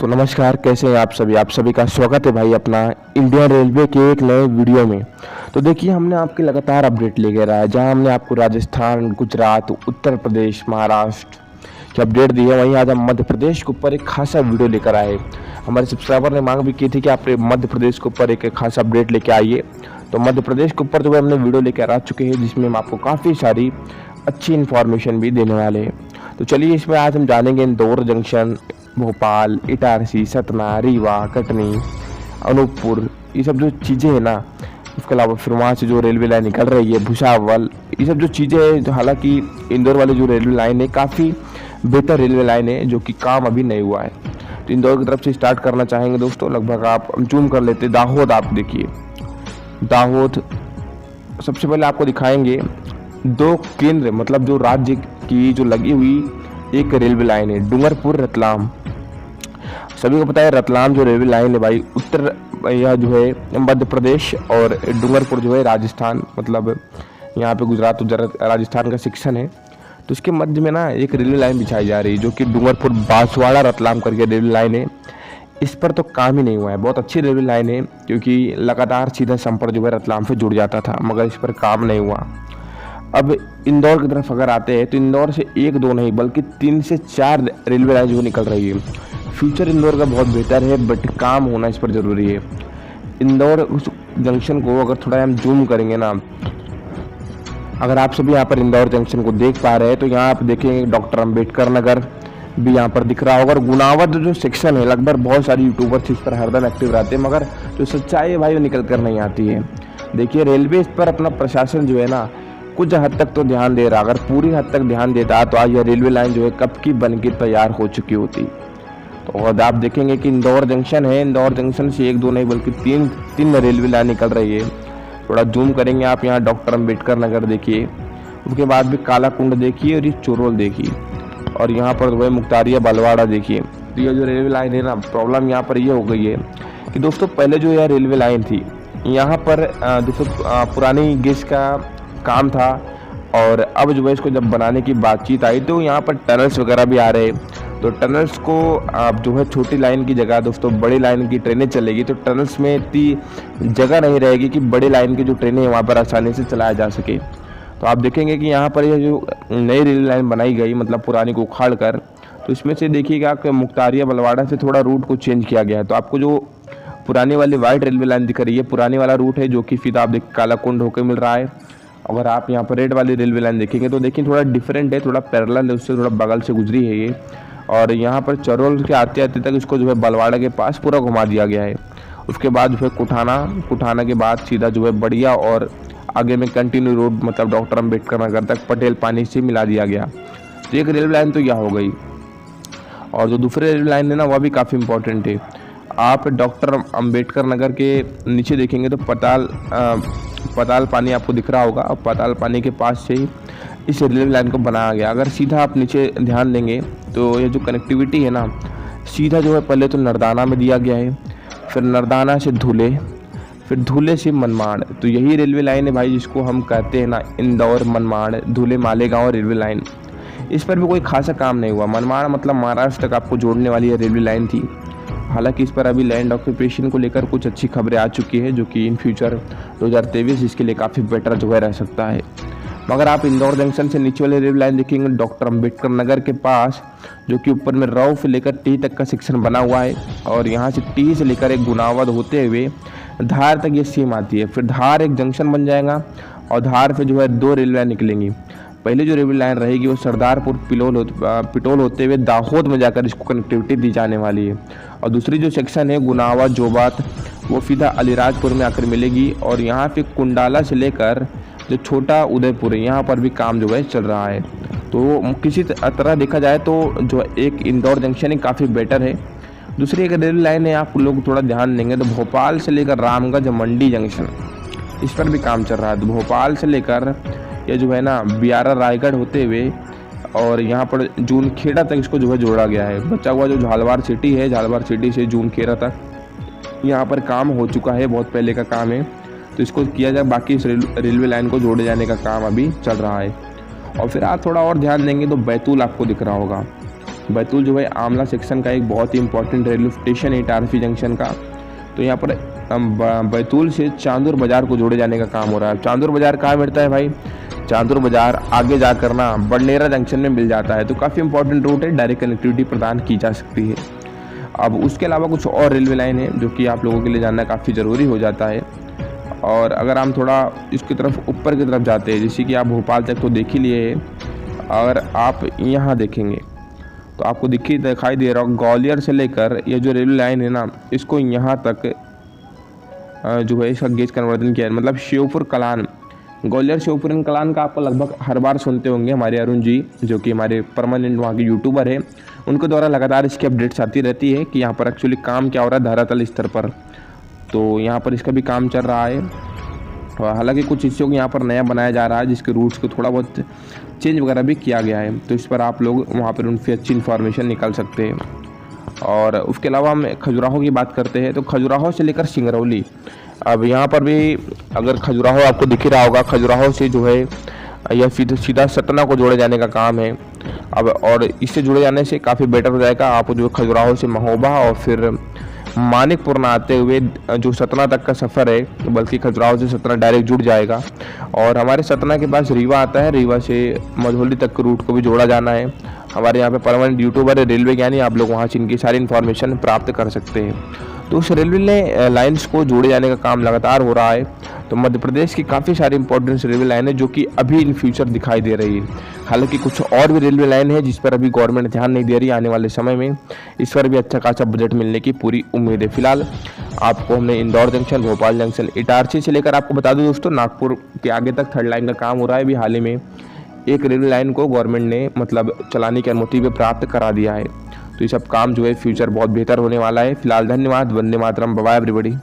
तो नमस्कार, कैसे हैं आप सभी का स्वागत है भाई अपना इंडियन रेलवे के एक नए वीडियो में। तो देखिए, हमने आपकी लगातार अपडेट लेके रहा है, जहां हमने आपको राजस्थान, गुजरात, उत्तर प्रदेश, महाराष्ट्र की अपडेट दी है, वहीं आज हम मध्य प्रदेश के ऊपर एक खासा वीडियो लेकर आए। हमारे सब्सक्राइबर ने मांग भी की थी कि आप मध्य प्रदेश के ऊपर एक खासा अपडेट लेके आइए। तो मध्य प्रदेश के ऊपर जो है हमने वीडियो लेकर आ चुके हैं, जिसमें हम आपको काफ़ी सारी अच्छी इन्फॉर्मेशन भी देने वाले हैं। तो चलिए, इसमें आज हम जानेंगे इंदौर जंक्शन, भोपाल, इटारसी, सतना, रीवा, कटनी, अनूपपुर, ये सब जो चीज़ें हैं ना। इसके अलावा फिर वहाँ से जो रेलवे लाइन निकल रही है, भुसावल, ये सब जो चीज़ें हैं, जो हालांकि इंदौर वाली जो रेलवे लाइन है काफ़ी बेहतर रेलवे लाइन है, जो कि काम अभी नहीं हुआ है। तो इंदौर की तरफ से स्टार्ट करना चाहेंगे दोस्तों। लगभग आप जूम कर लेते, दाहोद आप देखिए, दाहोद सबसे पहले आपको दिखाएंगे। दो केंद्र मतलब जो राज्य की जो लगी हुई एक रेलवे लाइन है, डूंगरपुर रतलाम। सभी को पता है रतलाम जो रेलवे लाइन है भाई, उत्तर यह जो है मध्य प्रदेश और डूंगरपुर जो है राजस्थान, मतलब यहाँ पे गुजरात राजस्थान का सेक्शन है। तो इसके मध्य में ना एक रेलवे लाइन बिछाई जा रही है, जो कि डूंगरपुर बांसवाड़ा रतलाम करके रेलवे लाइन है। इस पर तो काम ही नहीं हुआ है। बहुत अच्छी रेलवे लाइन है, क्योंकि लगातार सीधा संपर्क जो है रतलाम से जुड़ जाता था, मगर इस पर काम नहीं हुआ। अब इंदौर की तरफ अगर आते हैं, तो इंदौर से एक दो नहीं बल्कि 3 से 4 रेलवे लाइन जो निकल रही है। फ्यूचर इंदौर का बहुत बेहतर है, बट काम होना इस पर ज़रूरी है। इंदौर उस जंक्शन को अगर थोड़ा हम जूम करेंगे ना, अगर आप सभी यहाँ पर इंदौर जंक्शन को देख पा रहे हैं, तो यहाँ आप देखेंगे डॉक्टर अंबेडकर नगर भी यहाँ पर दिख रहा होगा। और गुनावद जो सेक्शन है, लगभग बहुत सारी यूट्यूबर्स इस पर हरदम एक्टिव रहते हैं, मगर जो सच्चाई है भाई वो निकल कर नहीं आती है। देखिए, रेलवे इस पर अपना प्रशासन जो है ना कुछ हद तक तो ध्यान दे रहा। अगर पूरी हद तक ध्यान देता तो आज यह रेलवे लाइन जो है कब की बन के तैयार हो चुकी होती। तो अब आप देखेंगे कि इंदौर जंक्शन है, इंदौर जंक्शन से एक दो नहीं बल्कि तीन रेलवे लाइन निकल रही है। थोड़ा जूम करेंगे आप, यहाँ डॉक्टर अंबेडकर नगर देखिए, उसके बाद भी काला कुंड देखिए और ये चोरोल देखिए, और यहाँ पर जो है मुख्तारिया बलवाड़ा देखिए। तो ये जो रेलवे लाइन है ना, प्रॉब्लम यहाँ पर ये हो गई है कि दोस्तों पहले जो यह रेलवे लाइन थी, यहाँ पर दोस्तों पुरानी गैस का काम था, और अब जो है इसको जब बनाने की बातचीत आई तो यहाँ पर टनल्स वगैरह भी आ रहे। तो टनल्स को आप जो है छोटी लाइन की जगह दोस्तों बड़ी लाइन की ट्रेनें चलेगी, तो टनल्स में इतनी जगह नहीं रहेगी कि बड़ी लाइन की जो ट्रेनें हैं वहाँ पर आसानी से चलाया जा सके। तो आप देखेंगे कि यहाँ पर यह जो नई रेल लाइन बनाई गई, मतलब पुरानी को उखाड़ कर, तो इसमें से देखिएगा कि मुख्तारिया बलवाड़ा से थोड़ा रूट को चेंज किया गया है। तो आपको जो पुरानी वाली वाइट रेलवे लाइन दिख रही है, पुरानी वाला रूट है, जो कि सीधा आप देख कालाकुंड होकर मिल रहा है। अगर आप यहाँ पर रेड वाली रेलवे लाइन देखेंगे तो देखिए थोड़ा डिफरेंट है, थोड़ा पैरेलल है, उससे थोड़ा बगल से गुजरी है ये। और यहाँ पर चरोल के आते आते तक इसको जो है बलवाड़ा के पास पूरा घुमा दिया गया है। उसके बाद जो है कुठाना के बाद सीधा जो है बढ़िया, और आगे में कंटिन्यू रोड मतलब डॉक्टर अंबेडकर नगर तक पटेल पानी से मिला दिया गया। तो एक रेलवे लाइन तो यह हो गई, और जो दूसरी रेलवे लाइन है ना वह भी काफ़ी इंपॉर्टेंट है। आप डॉक्टर अंबेडकर नगर के नीचे देखेंगे तो पताल पानी आपको दिख रहा होगा, और पताल पानी के पास से ही इस रेलवे लाइन को बनाया गया। अगर सीधा आप नीचे ध्यान देंगे तो ये जो कनेक्टिविटी है ना, सीधा जो है पहले तो नरदाना में दिया गया है, फिर नरदाना से धुले, फिर धुले से मनमाड़। तो यही रेलवे लाइन है भाई, जिसको हम कहते हैं ना इंदौर मनमाड़ धुले मालेगांव रेलवे लाइन। इस पर भी कोई खासा काम नहीं हुआ। मनमाड़ मतलब महाराष्ट्र तक आपको जोड़ने वाली ये रेलवे लाइन थी। हालांकि इस पर अभी लैंड ऑक्यूपेशन को लेकर कुछ अच्छी खबरें आ चुकी है, जो कि इन फ्यूचर 2023 इसके लिए काफ़ी बेटर जो है रह सकता है। मगर आप इंदौर जंक्शन से नीचे वाली रेलवे लाइन देखेंगे डॉक्टर अंबेडकर नगर के पास, जो कि ऊपर में रऊ से लेकर टी तक का सेक्शन बना हुआ है, और यहाँ से टी से लेकर एक गुनावद होते हुए धार तक ये सेम आती है। फिर धार एक जंक्शन बन जाएगा, और धार से जो है 2 रेलवे लाइन निकलेंगी। पहले जो रेलवे लाइन रहेगी वो सरदारपुर पिटोल होते हुए दाहोद में जाकर इसको कनेक्टिविटी दी जाने वाली है, और दूसरी जो सेक्शन है गुनावा जोबात, वो सीधा अलीराजपुर में आकर मिलेगी। और यहाँ पे कुंडाला से लेकर जो छोटा उदयपुर है, यहाँ पर भी काम जो है चल रहा है। तो किसी तरह देखा जाए तो जो एक इंदौर जंक्शन है काफ़ी बेटर है। दूसरी एक रेलवे लाइन है, आप लोग थोड़ा ध्यान देंगे तो भोपाल से लेकर रामगंज मंडी जंक्शन, इस पर भी काम चल रहा है। तो भोपाल से लेकर ये जो है ना बियारा रायगढ़ होते हुए और यहाँ पर जून खेड़ा तक इसको जो है जोड़ा गया है। बचा हुआ जो झालवाड़ सिटी है, झालवाड़ सिटी से जून खेड़ा तक यहाँ पर काम हो चुका है, बहुत पहले का काम है। तो इसको किया जाए, बाकी इस रेलवे लाइन को जोड़े जाने का काम अभी चल रहा है। और फिर आप थोड़ा और ध्यान देंगे तो बैतूल आपको दिख रहा होगा। बैतूल जो है आमला सेक्शन का एक बहुत ही इंपॉर्टेंट रेलवे स्टेशन है इटारसी जंक्शन का। तो यहाँ पर बैतूल से चांदूर बाज़ार को जोड़े जाने का काम हो रहा है। चांदूर बाज़ार कहाँ मिलता है भाई? चांदूर बाज़ार आगे जाकर ना बडनेरा जंक्शन में मिल जाता है। तो काफ़ी इंपॉर्टेंट रूट है, डायरेक्ट कनेक्टिविटी प्रदान की जा सकती है। अब उसके अलावा कुछ और रेलवे लाइन है जो कि आप लोगों के लिए जानना काफ़ी ज़रूरी हो जाता है। और अगर हम थोड़ा इसकी तरफ ऊपर की तरफ जाते हैं, जैसे कि आप भोपाल तक तो देख ही लिए है, अगर आप यहाँ देखेंगे तो आपको दिखाई दे रहा होगा ग्वालियर से लेकर ये जो रेलवे लाइन है ना, इसको यहाँ तक जो है इसका गेज कन्वर्जन किया है। मतलब श्योपुर कलान, ग्वालियर श्योपुर कलान का आपको लगभग हर बार सुनते होंगे हमारे अरुण जी, जो कि हमारे परमानेंट वहाँ के यूट्यूबर है, उनके द्वारा लगातार इसकी अपडेट्स आती रहती है कि यहाँ पर एक्चुअली काम क्या हो रहा है धरातल स्तर पर। तो यहाँ पर इसका भी काम चल रहा है। हालांकि कुछ हिस्सों को यहाँ पर नया बनाया जा रहा है, जिसके रूट्स को थोड़ा बहुत चेंज वगैरह भी किया गया है। तो इस पर आप लोग वहाँ पर उनसे अच्छी इन्फॉर्मेशन निकाल सकते हैं। और उसके अलावा हम खजुराहो की बात करते हैं तो खजुराहो से लेकर सिंगरौली, अब यहाँ पर भी अगर खजुराहो आपको दिख ही रहा होगा, खजुराहो से जो है यह सीधा सतना को जोड़े जाने का काम है। अब और इससे जुड़े जाने से काफ़ी बेटर हो जाएगा। आप जो खजुराहो से महोबा और फिर मानिकपुर ना आते हुए जो सतना तक का सफ़र है, बल्कि खजुराहो से सतना डायरेक्ट जुड़ जाएगा। और हमारे सतना के पास रीवा आता है, रीवा से मझौली तक के रूट को भी जोड़ा जाना है। हमारे यहाँ पे परमानेंट यूट्यूबर है रेलवे ज्ञानी, आप लोग वहाँ से इनकी सारी इन्फॉर्मेशन प्राप्त कर सकते हैं। तो उस रेलवे लाइन्स को जोड़े जाने का काम लगातार हो रहा है। तो मध्य प्रदेश की काफ़ी सारी इंपॉर्टेंट रेलवे लाइन है जो कि अभी इन फ्यूचर दिखाई दे रही है। हालांकि कुछ और भी रेलवे लाइन है जिस पर अभी गवर्नमेंट ध्यान नहीं दे रही, आने वाले समय में इस पर भी अच्छा खासा बजट मिलने की पूरी उम्मीद है। फिलहाल आपको हमने इंदौर जंक्शन, भोपाल जंक्शन, इटारसी से लेकर आपको बता दूं दोस्तों नागपुर के आगे तक थर्ड लाइन का काम हो रहा है। अभी हाल ही में एक रेलवे लाइन को गवर्नमेंट ने मतलब चलाने की अनुमति भी प्राप्त करा दिया है। तो ये सब काम जो है फ्यूचर बहुत बेहतर होने वाला है। फिलहाल धन्यवाद, Vande Mataram, bye by everybody.